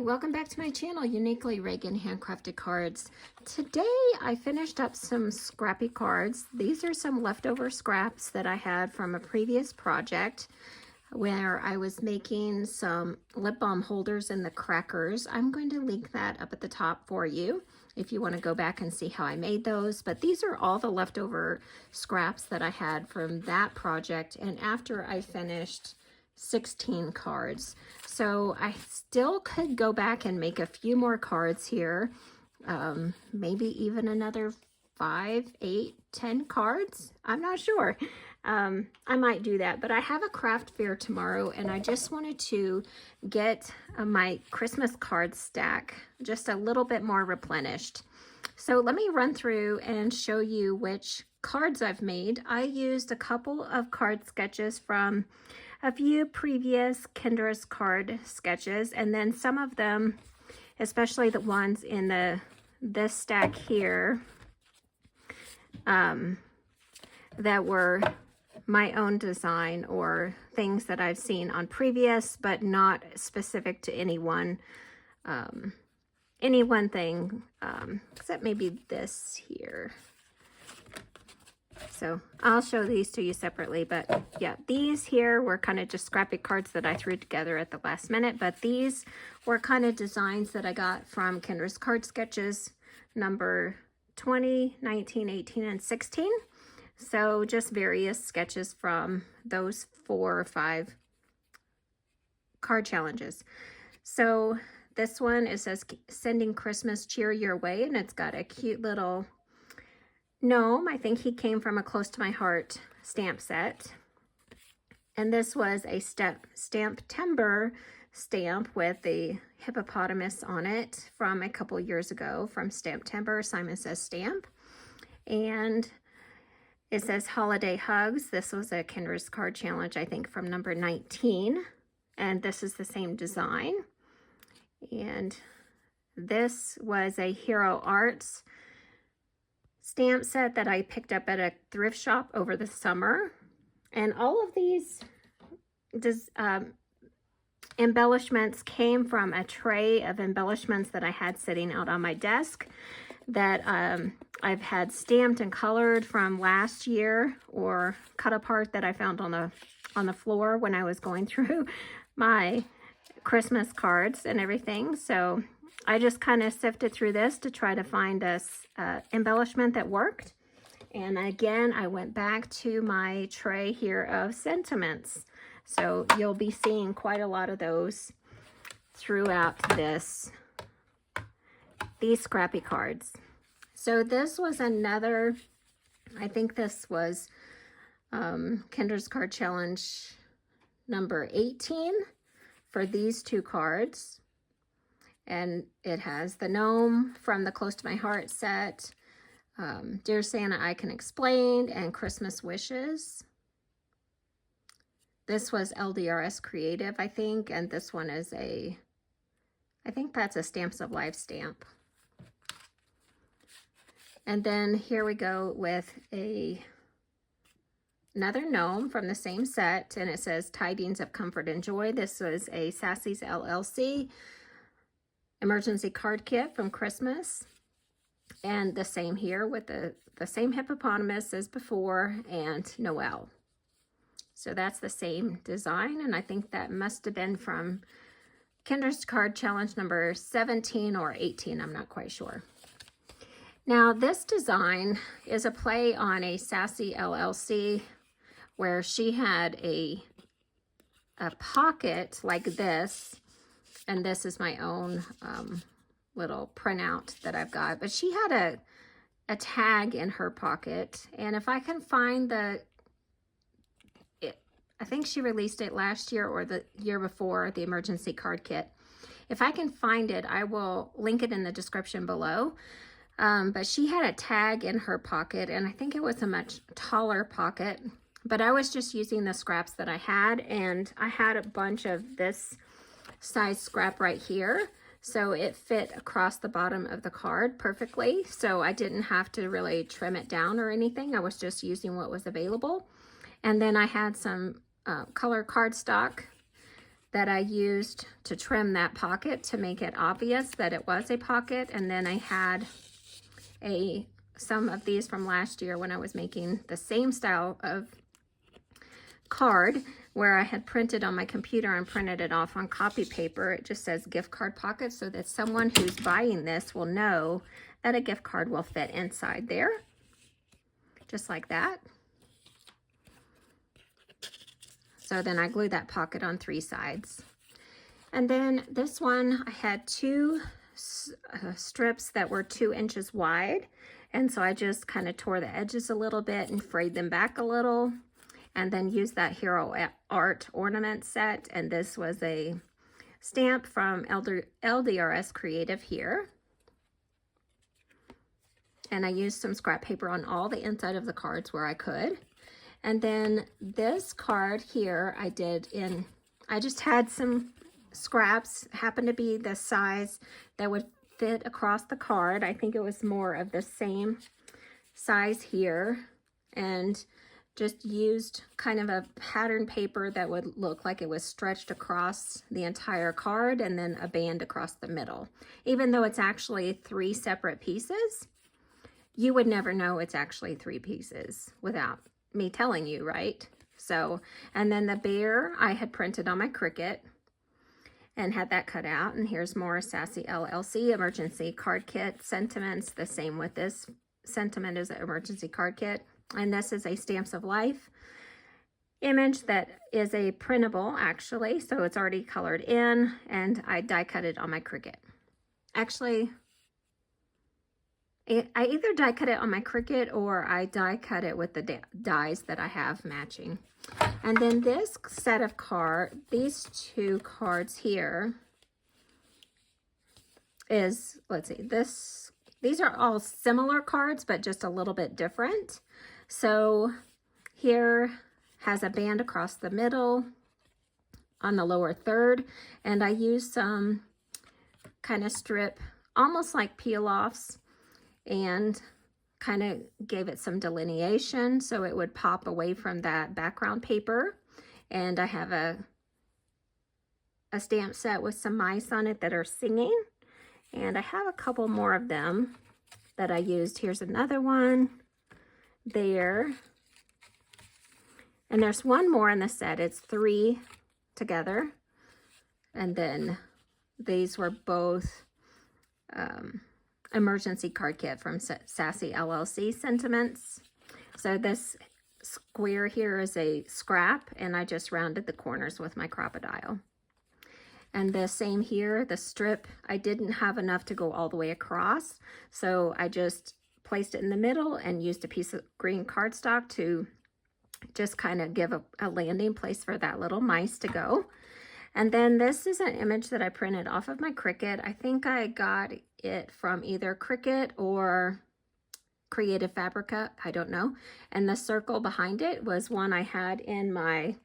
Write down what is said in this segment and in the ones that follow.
welcome back to my channel, Uniquely Reagan Handcrafted Cards. Today I finished up some scrappy cards. These are some leftover scraps that I had from a previous project where I was making some lip balm holders in the crackers. I'm going to link that up at the top for you if you want to go back and see how I made those. But these are all the leftover scraps that I had from that project, and after I finished 16 cards. So I still could go back and make a few more cards here. Maybe even another 5, 8, 10 cards. I'm not sure. I might do that, but I have a craft fair tomorrow and I just wanted to get my Christmas card stack just a little bit more replenished. So let me run through and show you which cards I've made. I used a couple of card sketches from a few previous Kendra's card sketches, and then some of them, especially the ones in this stack here, that were my own design or things that I've seen on previous, but not specific to any one thing, except maybe this here. So I'll show these to you separately, but yeah, these here were kind of just scrappy cards that I threw together at the last minute, but these were kind of designs that I got from Kendra's card sketches number 20, 19, 18, and 16. So just various sketches from those 4 or 5 card challenges. So this one, it says sending Christmas cheer your way, and it's got a cute little gnome. I think he came from a Close to My Heart stamp set. And this was a Stamp-timber stamp with the hippopotamus on it from a couple years ago from Stamp-timber, Simon Says Stamp. And it says Holiday Hugs. This was a Kendra's card challenge, I think, from number 19. And this is the same design. And this was a Hero Arts stamp set that I picked up at a thrift shop over the summer. And all of these embellishments came from a tray of embellishments that I had sitting out on my desk that I've had stamped and colored from last year, or cut apart that I found on the floor when I was going through my Christmas cards and everything. So I just kind of sifted through this to try to find a embellishment that worked. And again, I went back to my tray here of sentiments. So you'll be seeing quite a lot of those throughout these scrappy cards. So this was another, I think this was Kendra's card challenge number 18 for these 2 cards. And it has the gnome from the Close to My Heart set, Dear Santa, I Can Explain, and Christmas Wishes. This was LDRS Creative, I think, and this one is I think that's a Stamps of Life stamp. And then here we go with another gnome from the same set, and it says Tidings of Comfort and Joy. This was a Sassy's LLC emergency card kit from Christmas, and the same here with the same hippopotamus as before, and Noel. So that's the same design, and I think that must have been from Kendra's card challenge number 17 or 18. I'm not quite sure. Now this design is a play on a Sassy LLC where she had a pocket like this. And this is my own little printout that I've got. But she had a tag in her pocket. And if I can find I think she released it last year or the year before, the emergency card kit. If I can find it, I will link it in the description below. But she had a tag in her pocket, and I think it was a much taller pocket. But I was just using the scraps that I had, and I had a bunch of this size scrap right here, so it fit across the bottom of the card perfectly, so I didn't have to really trim it down or anything. I was just using what was available. And then I had some color cardstock that I used to trim that pocket to make it obvious that it was a pocket. And then I had some of these from last year when I was making the same style of card, where I had printed on my computer and printed it off on copy paper. It just says gift card pocket, so that someone who's buying this will know that a gift card will fit inside there, just like that. So then I glued that pocket on 3 sides. And then this one, I had 2 strips that were 2 inches wide, and so I just kind of tore the edges a little bit and frayed them back a little, and then used that Hero Art ornament set. And this was a stamp from LDRS Creative here. And I used some scrap paper on all the inside of the cards where I could. And then this card here I just had some scraps, happened to be the size that would fit across the card. I think it was more of the same size here, and just used kind of a pattern paper that would look like it was stretched across the entire card, and then a band across the middle. Even though it's actually 3 separate pieces, you would never know it's actually 3 pieces without me telling you, right? So, and then the bear I had printed on my Cricut and had that cut out. And here's more Sassy LLC emergency card kit sentiments. The same with this sentiment is an emergency card kit. And this is a Stamps of Life image that is a printable, actually. So it's already colored in, and I die cut it on my Cricut. Actually, I either die cut it on my Cricut or I die cut it with the dies that I have matching. And then this set of these 2 cards here is, let's see, these are all similar cards, but just a little bit different. So here has a band across the middle on the lower third, and I used some kind of strip, almost like peel-offs, and kind of gave it some delineation so it would pop away from that background paper. And I have a stamp set with some mice on it that are singing, and I have a couple more of them that I used. Here's another one there, and there's one more in the set. It's 3 together, and then these were both emergency card kit from Sassy LLC sentiments. So this square here is a scrap, and I just rounded the corners with my crocodile. And the same here, the strip, I didn't have enough to go all the way across, so I just placed it in the middle and used a piece of green cardstock to just kind of give a landing place for that little mice to go. And then this is an image that I printed off of my Cricut. I think I got it from either Cricut or Creative Fabrica, I don't know. And the circle behind it was one I had in my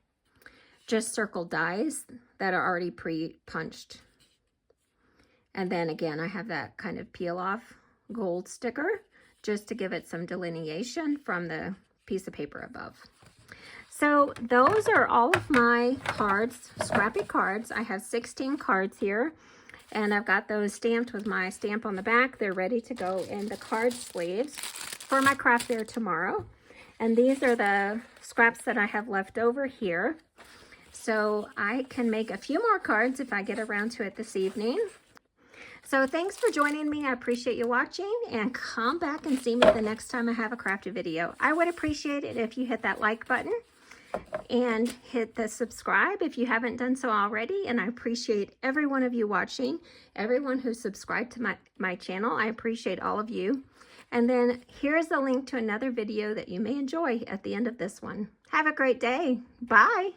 just circle dies that are already pre-punched. And then again, I have that kind of peel off gold sticker just to give it some delineation from the piece of paper above. So those are all of my cards, scrappy cards. I have 16 cards here, and I've got those stamped with my stamp on the back. They're ready to go in the card sleeves for my craft fair tomorrow. And these are the scraps that I have left over here. So I can make a few more cards if I get around to it this evening. So thanks for joining me. I appreciate you watching, and come back and see me the next time I have a crafty video. I would appreciate it if you hit that like button and hit the subscribe if you haven't done so already. And I appreciate every one of you watching, everyone who subscribed to my channel. I appreciate all of you. And then here's the link to another video that you may enjoy at the end of this one. Have a great day. Bye.